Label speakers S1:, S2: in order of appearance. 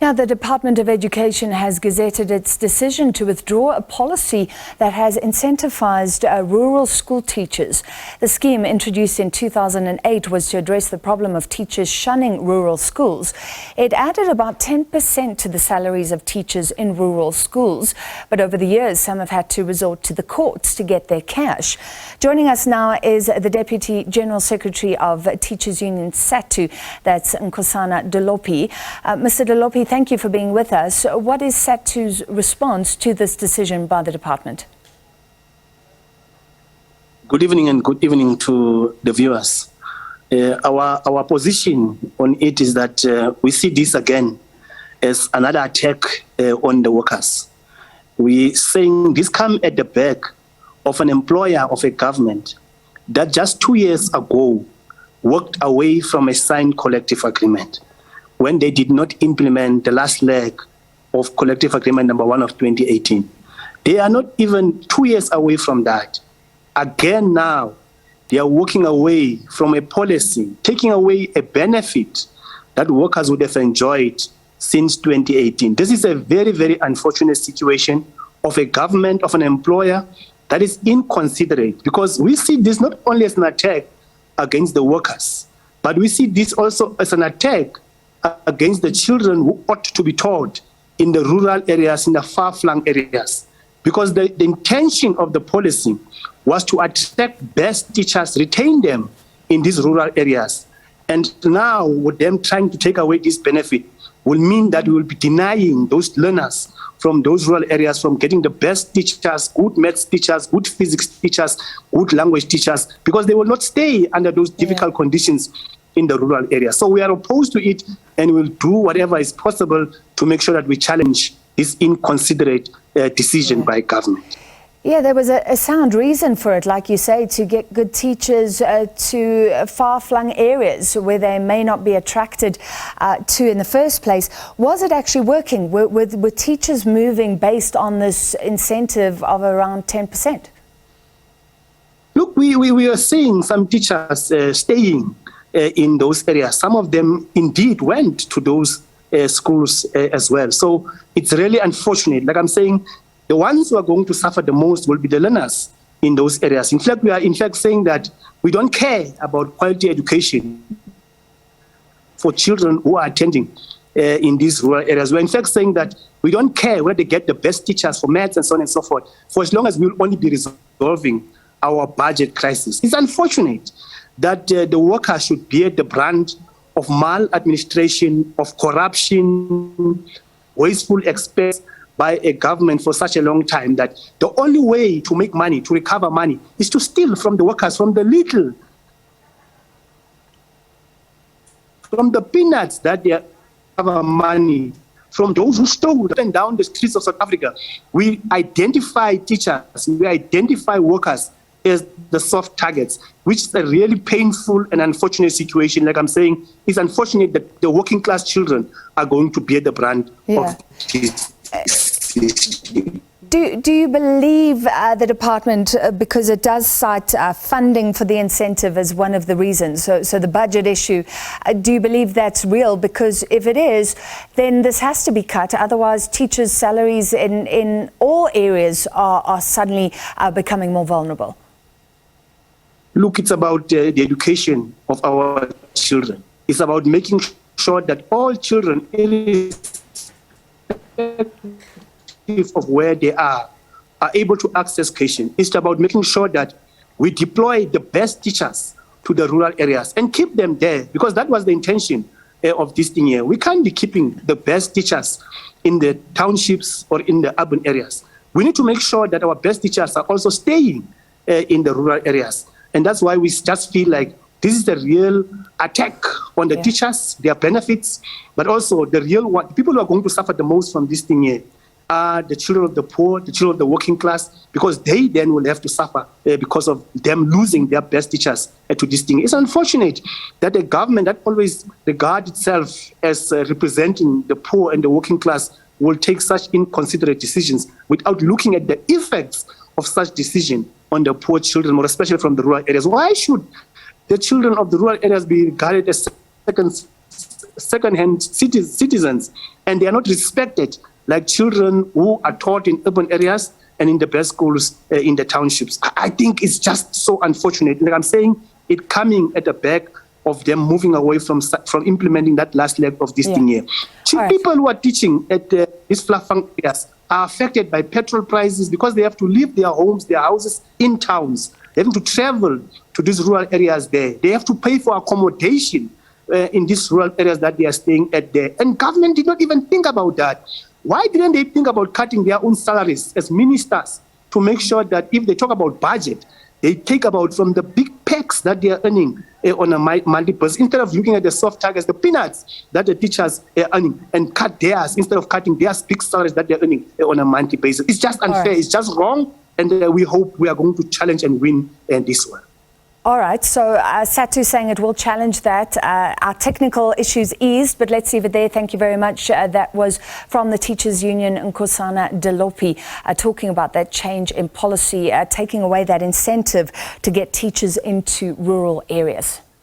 S1: Now, the Department of Education has gazetted its decision to withdraw a policy that has incentivized rural school teachers. The scheme, introduced in 2008, was to address the problem of teachers shunning rural schools. It added about 10% to the salaries of teachers in rural schools. But over the years, some have had to resort to the courts to get their cash. Joining us now is the Deputy General Secretary of Teachers Union Sadtu, that's Nkosana Dolopi. Mr. Dolopi, thank you for being with us. What is Sadtu's response to this decision by the department?
S2: Good evening, and good evening to the viewers. Our position on it is that we see this again as another attack on the workers. We saying this come at the back of an employer of a government that just 2 years ago walked away from a signed collective agreement when they did not implement the last leg of collective agreement number 1 of 2018. They are not even 2 years away from that. Again now, they are walking away from a policy, taking away a benefit that workers would have enjoyed since 2018. This is a very, very unfortunate situation of a government, of an employer that is inconsiderate, because we see this not only as an attack against the workers, but we see this also as an attack against the children who ought to be taught in the rural areas, in the far-flung areas. Because the intention of the policy was to attract best teachers, retain them in these rural areas. And now, with them trying to take away this benefit, will mean that we will be denying those learners from those rural areas from getting the best teachers, good maths teachers, good physics teachers, good language teachers, because they will not stay under those difficult conditions in the rural area. So we are opposed to it, and we'll do whatever is possible to make sure that we challenge this inconsiderate decision by government.
S1: Yeah, there was a sound reason for it, like you say, to get good teachers to far-flung areas where they may not be attracted to in the first place. Was it actually working? Were teachers moving based on this incentive of around 10%?
S2: Look, we are seeing some teachers staying in those areas. Some of them indeed went to those schools as well. So it's really unfortunate. Like I'm saying, the ones who are going to suffer the most will be the learners in those areas. In fact, we are saying that we don't care about quality education for children who are attending in these rural areas. We're in fact saying that we don't care where they get the best teachers for maths and so on and so forth, for as long as we'll only be resolving our budget crisis. It's unfortunate that the workers should bear the brunt of maladministration, of corruption, wasteful expense by a government for such a long time, that the only way to make money, to recover money, is to steal from the workers, from the little, from the peanuts that they have money, from those who stole up and down the streets of South Africa. We identify teachers, we identify workers as the soft targets, which is a really painful and unfortunate situation. Like I'm saying, it's unfortunate that the working class children are going to bear the brunt of this.
S1: Do you believe the department, because it does cite funding for the incentive as one of the reasons, so the budget issue, do you believe that's real? Because if it is, then this has to be cut. Otherwise, teachers' salaries in all areas are suddenly becoming more vulnerable.
S2: Look, it's about the education of our children. It's about making sure that all children, of where they are able to access education. It's about making sure that we deploy the best teachers to the rural areas and keep them there, because that was the intention of this thing here. We can't be keeping the best teachers in the townships or in the urban areas. We need to make sure that our best teachers are also staying in the rural areas. And that's why we just feel like this is a real attack on the teachers, their benefits, but also the real one. People who are going to suffer the most from this thing here are the children of the poor, the children of the working class, because they then will have to suffer because of them losing their best teachers to this thing. It's unfortunate that a government that always regards itself as representing the poor and the working class will take such inconsiderate decisions without looking at the effects of such decision on the poor children, more especially from the rural areas. Why should the children of the rural areas be regarded as second-hand citizens, and they are not respected like children who are taught in urban areas and in the best schools in the townships. I think it's just so unfortunate. Like I'm saying, it coming at the back of them moving away from implementing that last leg of this thing here. People who are teaching at these far-flung areas are affected by petrol prices because they have to leave their homes, their houses in towns. They have to travel to these rural areas there. They have to pay for accommodation in these rural areas that they are staying at there. And government did not even think about that. Why didn't they think about cutting their own salaries as ministers to make sure that if they talk about budget, they take about from the big packs that they are earning on a monthly basis, instead of looking at the soft targets, the peanuts that the teachers are earning, and cut theirs instead of cutting their big salaries that they're earning on a monthly basis. It's just unfair. It's just wrong. And we hope we are going to challenge and win this one.
S1: All right, so Sadtu saying it will challenge that. Our technical issues eased, but let's leave it there. Thank you very much. That was from the Teachers Union, Nkosana Dolopi, talking about that change in policy, taking away that incentive to get teachers into rural areas.